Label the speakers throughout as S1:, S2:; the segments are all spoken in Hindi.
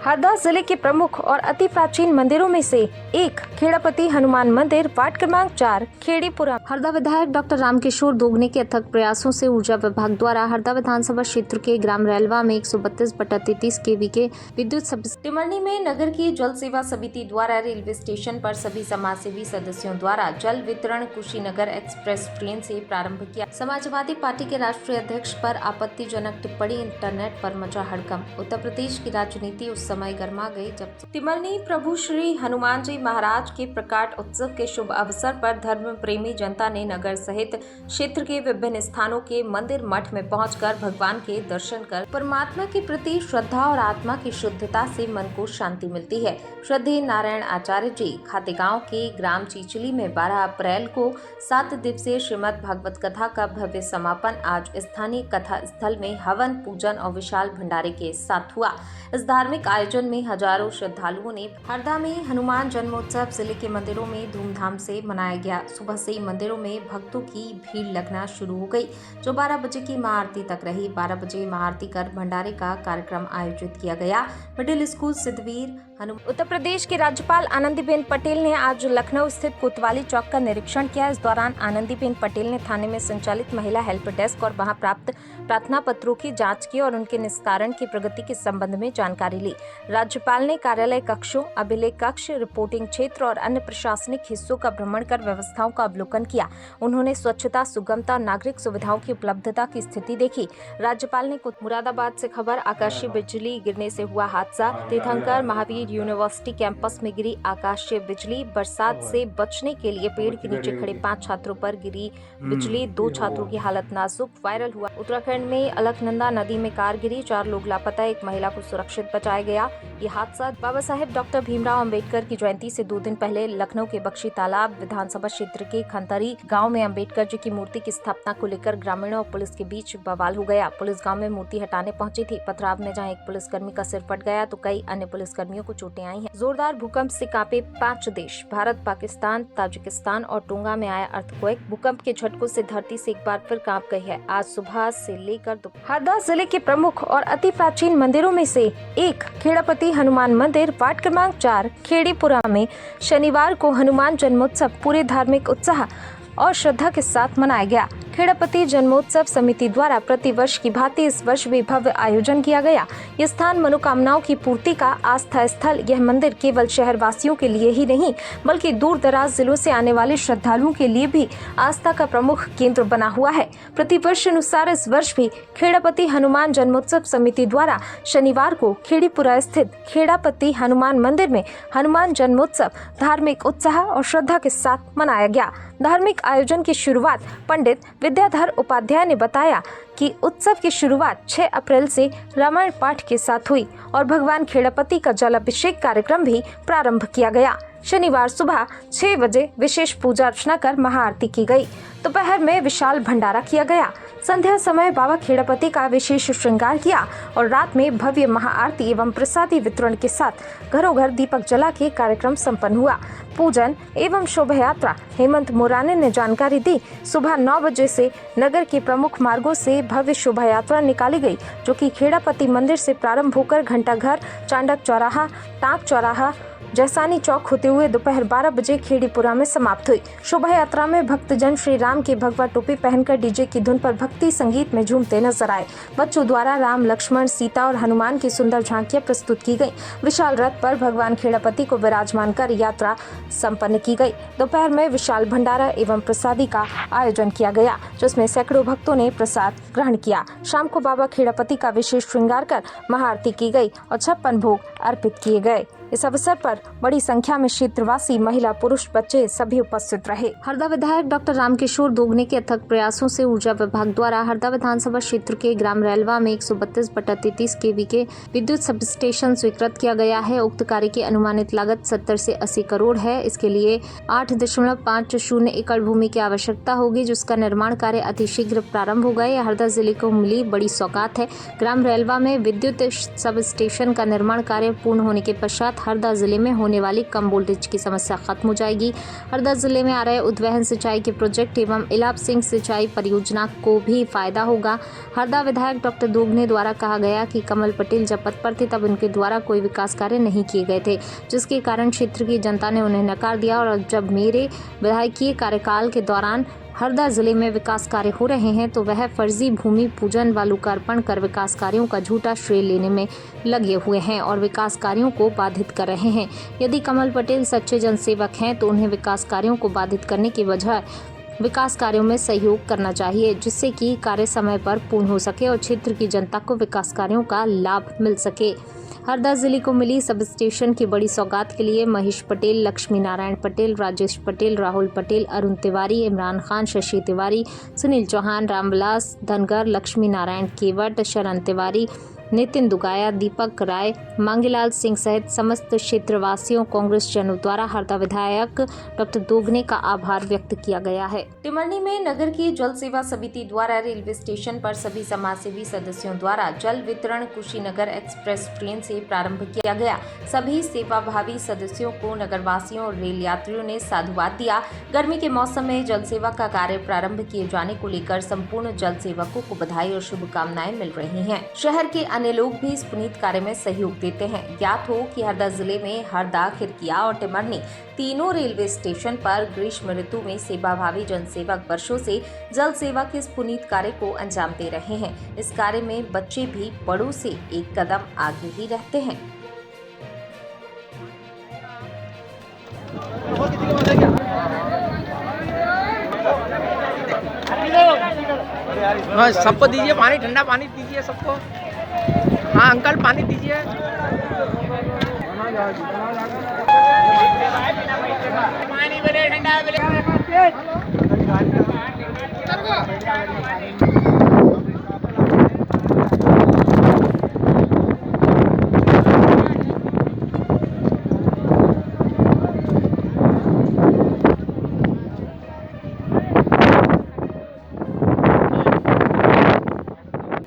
S1: हरदा जिले के प्रमुख और अति प्राचीन मंदिरों में से एक खेड़ापति हनुमान मंदिर वार्ड क्रमांक 4 खेड़ीपुरा। हरदा विधायक डॉक्टर रामकिशोर दोगने के अथक प्रयासों से ऊर्जा विभाग द्वारा हरदा विधानसभा क्षेत्र के ग्राम रेलवा में 132/33 kV के विद्युत टिमरनी में नगर की जल सेवा समिति द्वारा रेलवे स्टेशन पर सभी समाजसेवी सदस्यों द्वारा जल वितरण कुशीनगर एक्सप्रेस ट्रेन से प्रारंभ किया। समाजवादी पार्टी के राष्ट्रीय अध्यक्ष पर आपत्तिजनक टिप्पणी, इंटरनेट पर मचा हड़कंप। उत्तर प्रदेश की राजनीति उस समय गर्मा गई जब टिमरनी प्रभु श्री हनुमान जी महाराज के प्रकाट उत्सव के शुभ अवसर पर धर्म प्रेमी जनता ने नगर सहित क्षेत्र के विभिन्न स्थानों के मंदिर मठ में पहुंचकर भगवान के दर्शन कर परमात्मा के प्रति श्रद्धा और आत्मा की शुद्धता से मन को शांति मिलती है। श्रद्धेय नारायण आचार्य जी खातेगांव के ग्राम चीचली में 12 अप्रैल को 7 दिवसीय श्रीमद् भागवत कथा का भव्य समापन आज स्थानीय कथा स्थल में हवन पूजन और विशाल भंडारे के साथ हुआ। इस धार्मिक आयोजन में हजारों श्रद्धालुओं ने हरदा में हनुमान जन्मोत्सव जिले के मंदिरों में धूमधाम से मनाया गया। सुबह से ही मंदिरों में भक्तों की भीड़ लगना शुरू हो गई, जो 12 बजे की महाआरती तक रही। 12 बजे महाआरती कर भंडारे का कार्यक्रम आयोजित किया गया। मिडिल स्कूल सिद्धवीर उत्तर प्रदेश की राज्यपाल आनंदीबेन पटेल ने आज लखनऊ स्थित कोतवाली चौक का निरीक्षण किया। इस दौरान आनंदीबेन पटेल ने थाने में संचालित महिला हेल्प डेस्क और वहां प्राप्त प्रार्थना पत्रों की जांच की और उनके निस्तारण की प्रगति के संबंध में जानकारी ली। राज्यपाल ने कार्यालय कक्षों, अभिलेख कक्ष, रिपोर्टिंग क्षेत्र और अन्य प्रशासनिक हिस्सों का भ्रमण कर व्यवस्थाओं का अवलोकन किया। उन्होंने स्वच्छता, सुगमता और नागरिक सुविधाओं की उपलब्धता की स्थिति देखी। राज्यपाल ने मुरादाबाद से खबर, आकाशीय बिजली गिरने से हुआ हादसा, तीर्थंकर महावीर यूनिवर्सिटी कैंपस में गिरी आकाशीय बिजली, बरसात से बचने के लिए पेड़ के नीचे खड़े 5 छात्रों पर गिरी बिजली, 2 छात्रों की हालत नाजुक, वायरल हुआ। उत्तराखंड में अलकनंदा नदी में कार गिरी, 4 लोग लापता, एक महिला को सुरक्षित बचाया गया। ये हादसा बाबा साहेब डॉक्टर भीमराव अंबेडकर की जयंती से 2 दिन पहले लखनऊ के बख्शी तालाब विधानसभा क्षेत्र के खंतरी गांव में अंबेडकर जी की मूर्ति की स्थापना को लेकर ग्रामीणों और पुलिस के बीच बवाल हो गया। पुलिस गांव में मूर्ति हटाने पहुंची थी। पथराव में जहां एक पुलिसकर्मी का सिर फट गया तो कई अन्य पुलिसकर्मियों को चोटें आई हैं। जोरदार भूकंप से कांपे 5 देश, भारत, पाकिस्तान, ताजिकिस्तान और टोंगा में आया अर्थक्वेक। भूकंप के झटकों से धरती से एक बार फिर कांप गई है। आज सुबह से लेकर हरदा जिले के प्रमुख और अति प्राचीन मंदिरों में से एक खेड़ापति हनुमान मंदिर वार्ड क्रमांक 4 खेड़ीपुरा में शनिवार को हनुमान जन्मोत्सव पूरे धार्मिक उत्साह और श्रद्धा के साथ मनाया गया। खेड़ापति जन्मोत्सव समिति द्वारा प्रतिवर्ष की भांति इस वर्ष भी भव्य आयोजन किया गया। यह स्थान मनोकामनाओं की पूर्ति का आस्था स्थल। यह मंदिर केवल शहरवासियों के लिए ही नहीं बल्कि दूर दराज जिलों से आने वाले श्रद्धालुओं के लिए भी आस्था का प्रमुख केंद्र बना हुआ है। प्रतिवर्ष अनुसार इस वर्ष भी खेड़ापति हनुमान जन्मोत्सव समिति द्वारा शनिवार को खेड़ीपुरा स्थित खेड़ापति हनुमान मंदिर में हनुमान जन्मोत्सव धार्मिक उत्साह और श्रद्धा के साथ मनाया गया। धार्मिक आयोजन की शुरुआत पंडित विद्याधर उपाध्याय ने बताया कि उत्सव की शुरुआत 6 अप्रैल से रामायण पाठ के साथ हुई और भगवान खेड़ापति का जलाभिषेक कार्यक्रम भी प्रारंभ किया गया। शनिवार सुबह 6 बजे विशेष पूजा अर्चना कर महाआरती की गई। दोपहर में विशाल भंडारा किया गया। संध्या समय बाबा खेड़ापति का विशेष श्रृंगार किया और रात में भव्य महाआरती एवं प्रसादी वितरण के साथ घरों घर दीपक जला के कार्यक्रम संपन्न हुआ। पूजन एवं शोभा यात्रा हेमंत मोराने ने जानकारी दी। सुबह 9 बजे से नगर के प्रमुख मार्गों से भव्य शोभा यात्रा निकाली गई, जो कि खेड़ापति मंदिर से प्रारंभ होकर घंटाघर, चांडक चौराहा, टाँक चौराहा, जैसानी चौक होते हुए दोपहर 12 बजे खेड़ीपुरा में समाप्त हुई। शोभा यात्रा में भक्तजन श्री राम की भगवा टोपी पहनकर डीजे की धुन पर भक्ति संगीत में झूमते नजर आए। बच्चों द्वारा राम, लक्ष्मण, सीता और हनुमान की सुंदर झांकियां प्रस्तुत की गई। विशाल रथ पर भगवान खेड़ापति को विराजमान कर यात्रा संपन्न की गई। दोपहर में विशाल भंडारा एवं प्रसादी का आयोजन किया गया, जिसमें सैकड़ों भक्तों ने प्रसाद ग्रहण किया। शाम को बाबा खेड़ापति का विशेष श्रृंगार कर महाआरती की गई और 56 भोग अर्पित किए गए। इस अवसर पर बड़ी संख्या में क्षेत्रवासी, महिला, पुरुष, बच्चे सभी उपस्थित रहे। हरदा विधायक डॉक्टर रामकिशोर दोगने के अथक प्रयासों से ऊर्जा विभाग द्वारा हरदा विधानसभा क्षेत्र के ग्राम रेलवा में 132/33 kV के विद्युत सब स्टेशन स्वीकृत किया गया है। उक्त कार्य की अनुमानित लागत 70 से 80 करोड़ है। इसके लिए 8.50 एकड़ भूमि की आवश्यकता होगी, जिसका निर्माण कार्य अतिशीघ्र प्रारंभ होगा। यह हरदा जिले को मिली बड़ी सौगात है। ग्राम रेलवा में विद्युत सब स्टेशन का निर्माण कार्य पूर्ण होने के पश्चात हरदा जिले में होने वाली कम वोल्टेज की समस्या खत्म हो जाएगी। हरदा जिले में आ रहे उद्वहन सिंचाई के प्रोजेक्ट एवं इलाप सिंह सिंचाई परियोजना को भी फायदा होगा। हरदा विधायक डॉक्टर दोगने द्वारा कहा गया कि कमल पटेल जब पद पर थे तब उनके द्वारा कोई विकास कार्य नहीं किए गए थे, जिसके कारण क्षेत्र की जनता ने उन्हें नकार दिया और जब मेरे विधायकीय कार्यकाल के दौरान हरदा जिले में विकास कार्य हो रहे हैं तो वह फर्जी भूमि पूजन व लोकार्पण कर विकास कार्यों का झूठा श्रेय लेने में लगे हुए हैं और विकास कार्यों को बाधित कर रहे हैं। यदि कमल पटेल सच्चे जनसेवक हैं तो उन्हें विकास कार्यों को बाधित करने की बजाय विकास कार्यों में सहयोग करना चाहिए, जिससे कि कार्य समय पर पूर्ण हो सके और क्षेत्र की जनता को विकास कार्यों का लाभ मिल सके। हरदा जिले को मिली सब स्टेशन की बड़ी सौगात के लिए महेश पटेल, लक्ष्मी नारायण पटेल, राजेश पटेल, राहुल पटेल, अरुण तिवारी, इमरान खान, शशि तिवारी, सुनील चौहान, रामविलास धनगर, लक्ष्मी नारायण केवट, शरण तिवारी, नितिन दुगाया, दीपक राय, मांगीलाल सिंह सहित समस्त क्षेत्रवासियों कांग्रेस जनों द्वारा हरदा विधायक डॉक्टर दोगने का आभार व्यक्त किया गया है। टिमरनी में नगर की जल सेवा समिति द्वारा रेलवे स्टेशन पर सभी समाजसेवी सदस्यों द्वारा जल वितरण कुशीनगर एक्सप्रेस ट्रेन से प्रारंभ किया गया। सभी सेवाभावी सदस्यों को नगरवासियों और रेल यात्रियों ने साधुवाद दिया। गर्मी के मौसम में जल सेवा का कार्य प्रारंभ किए जाने को लेकर संपूर्ण जल सेवकों को बधाई और शुभकामनाएं मिल रही हैं। शहर के अन्य लोग भी इस पुनीत कार्य में सहयोग देते हैं। ज्ञात हो कि हरदा जिले में हरदा, खिरकिया और टिमरनी तीनों रेलवे स्टेशन पर ग्रीष्म ऋतु में सेवाभावी जनसेवक वर्षों से जल सेवा के इस पुनीत कार्य को अंजाम दे रहे हैं। इस कार्य में बच्चे भी बड़ों से एक कदम आगे ही रहते हैं।
S2: सबको दीजिए पानी, ठंडा पानी दीजिए सबको। हाँ अंकल पानी दीजिए। पानी बने ठंडा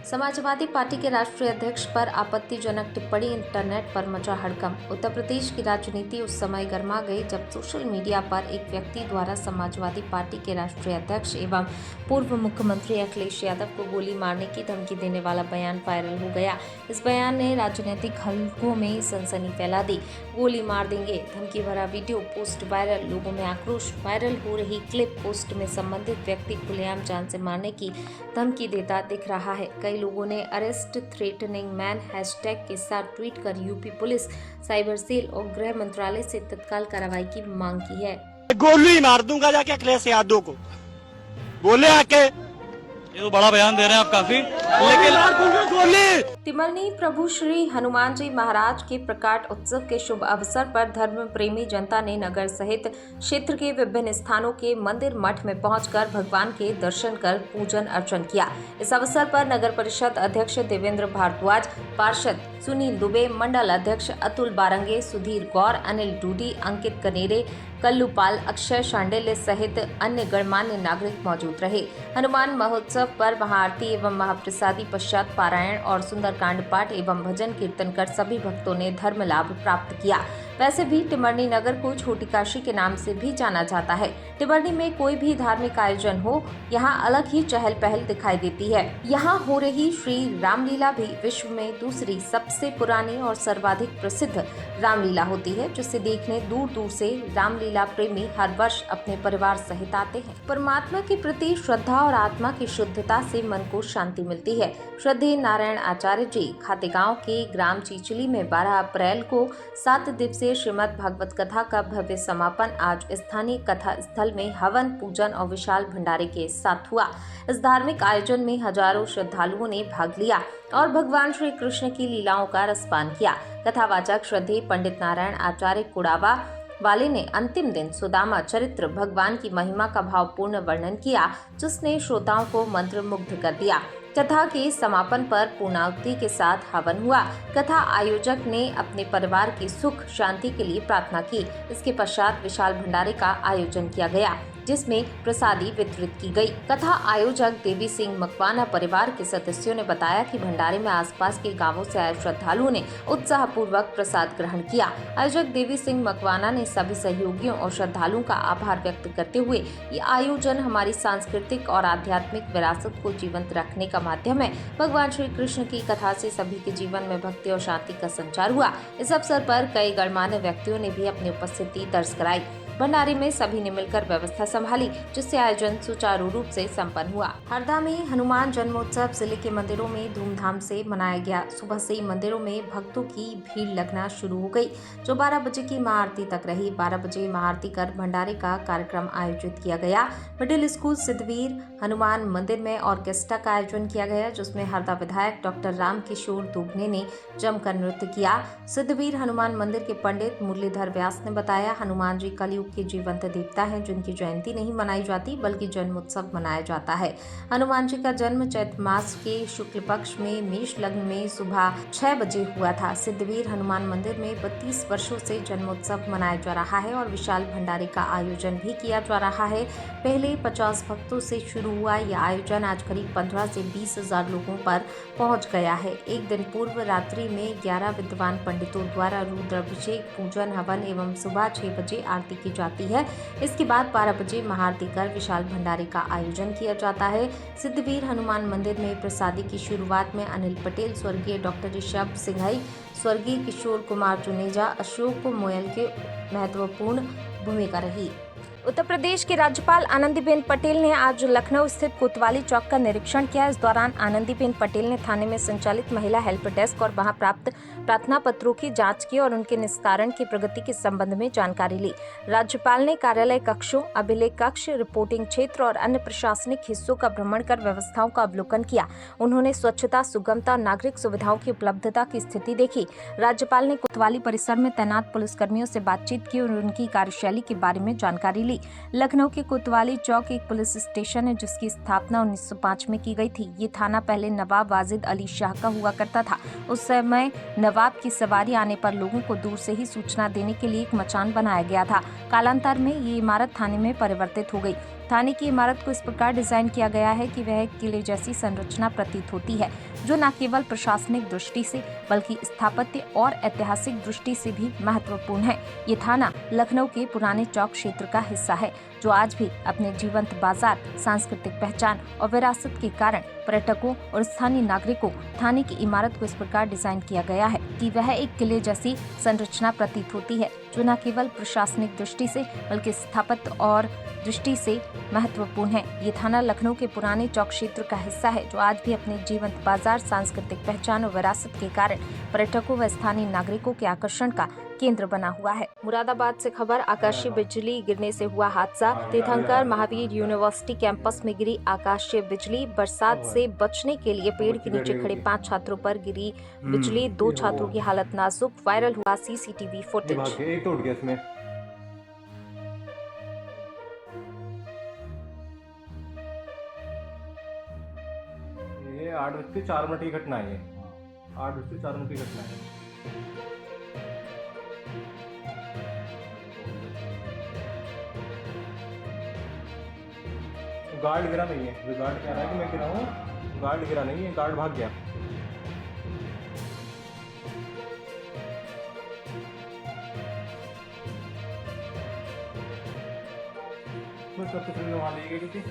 S1: समाजवादी पार्टी के राष्ट्रीय अध्यक्ष पर आपत्तिजनक टिप्पणी, इंटरनेट पर मचा हड़कंप। उत्तर प्रदेश की राजनीति उस समय गर्मा गई जब सोशल मीडिया पर एक व्यक्ति द्वारा समाजवादी पार्टी के राष्ट्रीय अध्यक्ष एवं पूर्व मुख्यमंत्री अखिलेश यादव को गोली मारने की धमकी देने वाला बयान वायरल हो गया। इस बयान ने राजनीतिक हलकों में सनसनी फैला दी। गोली मार देंगे, धमकी भरा वीडियो पोस्ट वायरल, लोगों में आक्रोश। वायरल हो रही क्लिप पोस्ट में संबंधित व्यक्ति खुलेआम जान से मारने की धमकी देता दिख रहा है। कई लोगों ने अरेस्ट थ्रेटनिंग मैन हैशटैग के साथ ट्वीट कर यूपी पुलिस, साइबर सेल और गृह मंत्रालय से तत्काल कार्रवाई की मांग की है।
S3: गोली मार दूंगा जाके अखिलेश यादव को, बोले आके।
S4: ये तो बड़ा बयान दे रहे हैं आप काफी, लेकिन
S3: गोली।
S1: टिमरनी प्रभु श्री हनुमान जी महाराज के प्रकाट उत्सव के शुभ अवसर पर धर्म प्रेमी जनता ने नगर सहित क्षेत्र के विभिन्न स्थानों के मंदिर मठ में पहुंचकर भगवान के दर्शन कर पूजन अर्चन किया। इस अवसर पर नगर परिषद अध्यक्ष देवेंद्र भारद्वाज, पार्षद सुनील दुबे, मंडल अध्यक्ष अतुल बारंगे, सुधीर गौर, अनिल डूडी, अंकित कनेरे, कल्लूपाल, अक्षय शांडिल्य सहित अन्य गणमान्य नागरिक मौजूद रहे। हनुमान महोत्सव पर महाआरती एवं महाप्रसादी पश्चात पारायण और सुंदरकांड पाठ एवं भजन कीर्तन कर सभी भक्तों ने धर्म लाभ प्राप्त किया। वैसे भी टिमरनी नगर को छोटी काशी के नाम से भी जाना जाता है। टिमरनी में कोई भी धार्मिक आयोजन हो, यहाँ अलग ही चहल पहल दिखाई देती है। यहाँ हो रही श्री रामलीला भी विश्व में दूसरी सबसे पुरानी और सर्वाधिक प्रसिद्ध रामलीला होती है, जिसे देखने दूर दूर से रामलीला प्रेमी हर वर्ष अपने परिवार सहित आते हैं। परमात्मा के प्रति श्रद्धा और आत्मा की शुद्धता से मन को शांति मिलती है। श्रद्धेय नारायण आचार्य जी खातेगांव के ग्राम चिचली में 12 अप्रैल को 7 दिवसीय श्रीमद् भागवत कथा का भव्य समापन आज स्थानीय कथा स्थल में हवन, पूजन और विशाल भंडारे के साथ हुआ। इस धार्मिक आयोजन में हजारों श्रद्धालुओं ने भाग लिया और भगवान श्री कृष्ण की लीलाओं का रसपान किया। कथावाचक श्रद्धेय पंडित नारायण आचार्य कुड़ावा वाले ने अंतिम दिन सुदामा चरित्र भगवान की महिमा का भावपूर्ण वर्णन किया, जिसने श्रोताओं को मंत्रमुग्ध कर दिया। कथा के समापन पर पूर्णाहुति के साथ हवन हुआ। कथा आयोजक ने अपने परिवार की सुख शांति के लिए प्रार्थना की। इसके पश्चात विशाल भंडारे का आयोजन किया गया। जिसमें प्रसादी वितरित की गई। कथा आयोजक देवी सिंह मकवाना परिवार के सदस्यों ने बताया कि भंडारे में आसपास के गांवों से आए श्रद्धालुओं ने उत्साहपूर्वक प्रसाद ग्रहण किया। आयोजक देवी सिंह मकवाना ने सभी सहयोगियों और श्रद्धालुओं का आभार व्यक्त करते हुए ये आयोजन हमारी सांस्कृतिक और आध्यात्मिक विरासत को जीवंत रखने का माध्यम है। भगवान श्री कृष्ण की कथा से सभी के जीवन में भक्ति और शांति का संचार हुआ। इस अवसर पर कई गणमान्य व्यक्तियों ने भी अपनी उपस्थिति दर्ज कराई। भंडारे में सभी ने मिलकर व्यवस्था संभाली, जिससे आयोजन सुचारू रूप से संपन्न हुआ। हरदा में हनुमान जन्मोत्सव जिले के मंदिरों में धूमधाम से मनाया गया। सुबह से ही मंदिरों में भक्तों की भीड़ लगना शुरू हो गई, जो 12 बजे की महाआरती तक रही। 12 बजे महाआरती कर भंडारे का कार्यक्रम आयोजित किया गया। मिडिल स्कूल सिद्धवीर हनुमान मंदिर में ऑर्केस्ट्रा का आयोजन किया गया, जिसमें हरदा विधायक डॉक्टर रामकिशोर दोगने ने जमकर नृत्य किया। सिद्धवीर हनुमान मंदिर के पंडित मुरलीधर व्यास ने बताया, हनुमान जी कलयुग के जीवंत देवता हैं, जिनकी जयंती नहीं मनाई जाती बल्कि जन्मोत्सव मनाया जाता है। हनुमान जी का जन्म चैत्र मास के शुक्ल पक्ष में मेष लग्न में सुबह 6 बजे हुआ था। सिद्धवीर हनुमान मंदिर में 32 वर्षों से जन्मोत्सव मनाया जा रहा है और विशाल भंडारे का आयोजन भी किया जा रहा है। पहले 50 भक्तों से शुरू हुआ यह आयोजन आज करीब 15 से 20 हजार लोगों पर पहुंच गया है। एक दिन पूर्व रात्रि में 11 विद्वान पंडितों द्वारा रुद्राभिषेक, पूजन, हवन एवं सुबह 6 बजे आरती की जाती है। इसके बाद 12 बजे महाआरती कर विशाल भंडारे का आयोजन किया जाता है। सिद्धवीर हनुमान मंदिर में प्रसादी की शुरुआत में अनिल पटेल, स्वर्गीय डॉक्टर ऋषभ सिंघई, स्वर्गीय किशोर कुमार जुनेजा, अशोक मोयल के महत्वपूर्ण भूमिका रही। उत्तर प्रदेश की राज्यपाल आनंदीबेन पटेल ने आज लखनऊ स्थित कोतवाली चौक का निरीक्षण किया। इस दौरान आनंदीबेन पटेल ने थाने में संचालित महिला हेल्प डेस्क और वहां प्राप्त प्रार्थना पत्रों की जांच की और उनके निस्तारण की प्रगति के संबंध में जानकारी ली। राज्यपाल ने कार्यालय कक्षों, अभिलेख कक्ष, रिपोर्टिंग क्षेत्र और अन्य प्रशासनिक हिस्सों का भ्रमण कर व्यवस्थाओं का अवलोकन किया। उन्होंने स्वच्छता, सुगमता और नागरिक सुविधाओं की उपलब्धता की स्थिति देखी। राज्यपाल ने कोतवाली परिसर में तैनात पुलिसकर्मियों से बातचीत की और उनकी कार्यशैली के बारे में जानकारी ली। लखनऊ के कोतवाली चौक एक पुलिस स्टेशन है, जिसकी स्थापना 1905 में की गई थी। ये थाना पहले नवाब वाजिद अली शाह का हुआ करता था। उस समय नवाब की सवारी आने पर लोगों को दूर से ही सूचना देने के लिए एक मचान बनाया गया था। कालांतर में ये इमारत थाने में परिवर्तित हो गई। थाने की इमारत को इस प्रकार डिजाइन किया गया है कि वह एक किले जैसी संरचना प्रतीत होती है, जो न केवल प्रशासनिक दृष्टि से बल्कि स्थापत्य और ऐतिहासिक दृष्टि से भी महत्वपूर्ण है। ये थाना लखनऊ के पुराने चौक क्षेत्र का हिस्सा है, जो आज भी अपने जीवंत बाजार, सांस्कृतिक पहचान और विरासत के कारण पर्यटकों और स्थानीय नागरिकों थाने की इमारत को इस प्रकार डिजाइन किया गया है कि वह एक किले जैसी संरचना प्रतीत होती है, जो न केवल प्रशासनिक दृष्टि से बल्कि स्थापत्य और दृष्टि से महत्वपूर्ण है। ये थाना लखनऊ के पुराने चौक क्षेत्र का हिस्सा है, जो आज भी अपने जीवंत बाजार, सांस्कृतिक पहचान और विरासत के कारण पर्यटकों व स्थानीय नागरिकों के आकर्षण का केंद्र बना हुआ है। मुरादाबाद से खबर, आकाशीय बिजली गिरने से हुआ हादसा। तीर्थंकर महावीर यूनिवर्सिटी कैंपस में गिरी आकाशीय बिजली। बरसात से बचने के लिए पेड़ के नीचे खड़े 5 छात्रों पर गिरी बिजली। 2 छात्रों की हालत नाजुक। वायरल हुआ सीसीटीवी फुटेज।
S5: एक टूट गया इसमें। ये 8:04 की घटना है। 8:04 की घटना है। गार्ड गिरा नहीं है। जो गार्ड कह रहा है कि मैं गिरा हूँ, गार्ड गिरा नहीं है, गार्ड भाग गया। वहाँ ले गई थी।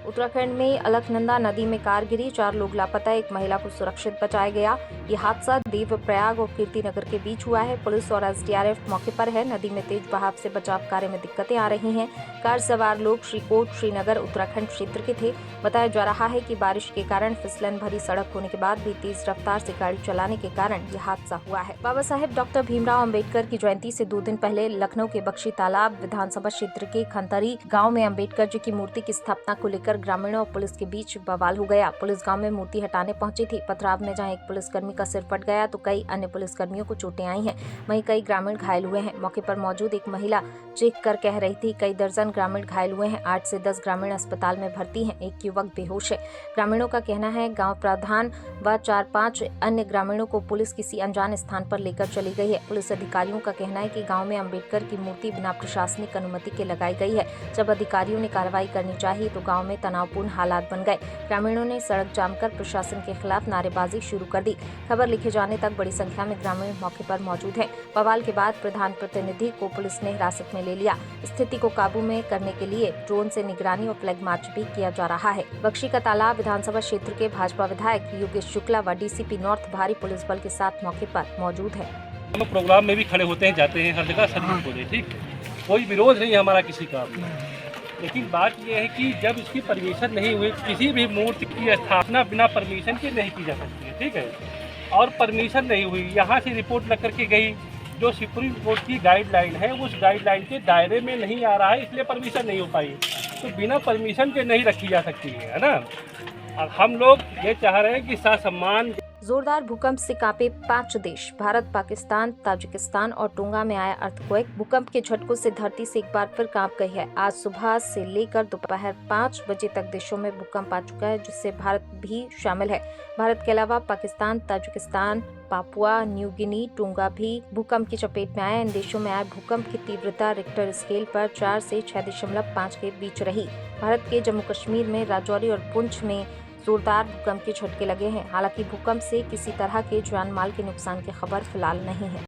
S1: उत्तराखंड में अलकनंदा नदी में कार गिरी, 4 लोग लापता, एक महिला को सुरक्षित बचाया गया। ये हादसा देवप्रयाग और कीर्तिनगर के बीच हुआ है। पुलिस और एसडीआरएफ मौके पर है। नदी में तेज बहाव से बचाव कार्य में दिक्कतें आ रही हैं। कार सवार लोग श्रीकोट, श्रीनगर, उत्तराखंड क्षेत्र के थे। बताया जा रहा है कि बारिश के कारण फिसलन भरी सड़क होने के बाद भी तेज रफ्तार से गाड़ी चलाने के कारण यह हादसा हुआ है। बाबा साहेब डॉक्टर भीमराव अम्बेडकर की जयंती से 2 दिन पहले लखनऊ के बख्शी तालाब विधानसभा क्षेत्र के खंतरी गाँव में अम्बेडकर जी की मूर्ति की स्थापना को लेकर लेकर ग्रामीणों और पुलिस के बीच बवाल हो गया। पुलिस गांव में मूर्ति हटाने पहुंची थी। पथराव में जहां एक पुलिसकर्मी का सिर फट गया तो कई अन्य पुलिसकर्मियों को चोटें आई हैं। वहीं कई ग्रामीण घायल हुए हैं। मौके पर मौजूद एक महिला चीख कर कह रही थी कई दर्जन ग्रामीण घायल हुए हैं। 8 से 10 ग्रामीण अस्पताल में भर्ती हैं। एक युवक बेहोश है। ग्रामीणों का कहना है गाँव प्रधान व 4-5 अन्य ग्रामीणों को पुलिस किसी अनजान स्थान पर लेकर चली गई है। पुलिस अधिकारियों का कहना है कि गांव में अंबेडकर की मूर्ति बिना प्रशासनिक अनुमति के लगाई गई है। जब अधिकारियों ने कार्रवाई करनी चाहिए तो गांव में तनावपूर्ण हालात बन गए। ग्रामीणों ने सड़क जाम कर प्रशासन के खिलाफ नारेबाजी शुरू कर दी। खबर लिखे जाने तक बड़ी संख्या में ग्रामीण मौके पर मौजूद हैं। बवाल के बाद प्रधान प्रतिनिधि को पुलिस ने हिरासत में ले लिया। स्थिति को काबू में करने के लिए ड्रोन से निगरानी और फ्लैग मार्च भी किया जा रहा है। बख्शी का तालाब विधानसभा क्षेत्र के भाजपा विधायक योगेश शुक्ला व डीसीपी नॉर्थ भारी पुलिस बल के साथ मौके पर मौजूद है।
S6: हम प्रोग्राम में भी खड़े होते हैं, जाते हैं, हर जगह सर्विस बोले, ठीक, कोई विरोध नहीं है हमारा किसी का। लेकिन बात यह है कि जब इसकी परमिशन नहीं हुई, किसी भी मूर्ति की स्थापना बिना परमिशन के नहीं की जा सकती है, ठीक है। और परमिशन नहीं हुई, यहाँ से रिपोर्ट लग करके गई, जो सुप्रीम कोर्ट की गाइडलाइन है उस गाइडलाइन के दायरे में नहीं आ रहा है, इसलिए परमिशन नहीं हो पाई। तो बिना परमिशन के नहीं रखी जा सकती है ना। और हम लोग ये चाह रहे हैं कि ससम्मान।
S1: जोरदार भूकंप से कांपे 5 देश, भारत, पाकिस्तान, ताजिकिस्तान और टोंगा में आया अर्थक्वेक। भूकंप के झटकों से धरती से एक बार फिर कांप गई है। आज सुबह से लेकर दोपहर 5 बजे तक देशों में भूकंप आ चुका है, जिससे भारत भी शामिल है। भारत के अलावा Pakistan, Tajikistan, Papua New Guinea, tonga भी भूकंप की चपेट में आए। इन देशों में आए भूकंप की तीव्रता रिक्टर स्केल पर 4 से 6.5 के बीच रही। भारत के जम्मू कश्मीर में राजौरी और पुंछ में जोरदार भूकंप के झटके लगे हैं। हालांकि भूकंप से किसी तरह के जान माल के नुकसान की खबर फिलहाल नहीं है।